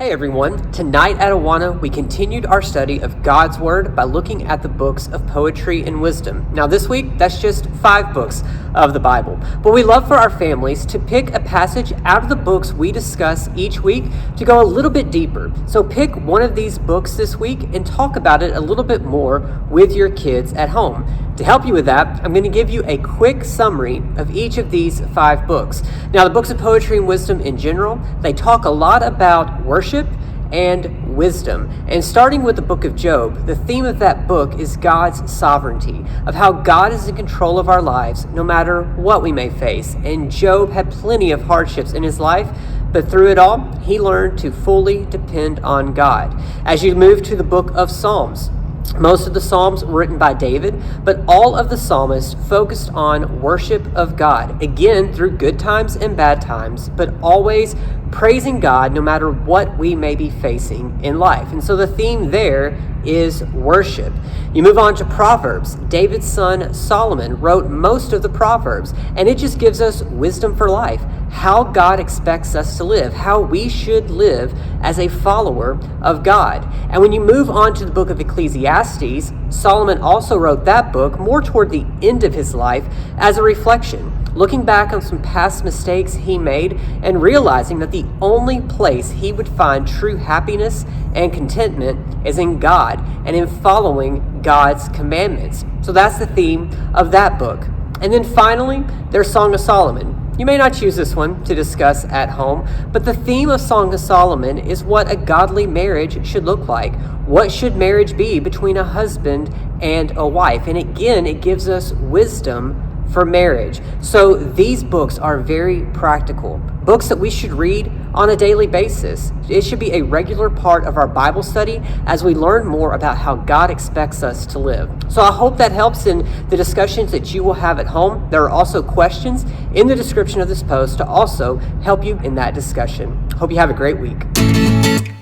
Hey everyone, tonight at AWANA we continued our study of God's Word by looking at the books of poetry and wisdom. Now this week, that's just 5 books of the Bible, but we love for our families to pick a passage out of the books we discuss each week to go a little bit deeper. So pick one of these books this week and talk about it a little bit more with your kids at home. To help you with that, I'm going to give you a quick summary of each of these 5 books. Now, the books of poetry and wisdom in general, they talk a lot about worship and wisdom. And starting with the book of Job, the theme of that book is God's sovereignty, of how God is in control of our lives no matter what we may face. And Job had plenty of hardships in his life, but through it all, he learned to fully depend on God. As you move to the book of Psalms, most of the Psalms were written by David, but all of the psalmists focused on worship of God, again, through good times and bad times, but always praising God no matter what we may be facing in life. And so the theme there is worship. You move on to Proverbs. David's son Solomon wrote most of the Proverbs, and it just gives us wisdom for life, how God expects us to live, how we should live as a follower of God. And when you move on to the book of Ecclesiastes, Solomon also wrote that book more toward the end of his life as a reflection, looking back on some past mistakes he made and realizing that the only place he would find true happiness and contentment is in God and in following God's commandments. So that's the theme of that book. And then finally, there's Song of Solomon. You may not choose this one to discuss at home, but the theme of Song of Solomon is what a godly marriage should look like. What should marriage be between a husband and a wife? And again, it gives us wisdom for marriage. So these books are very practical, books that we should read on a daily basis. It should be a regular part of our Bible study as we learn more about how God expects us to live. So I hope that helps in the discussions that you will have at home. There are also questions in the description of this post to also help you in that discussion. Hope you have a great week.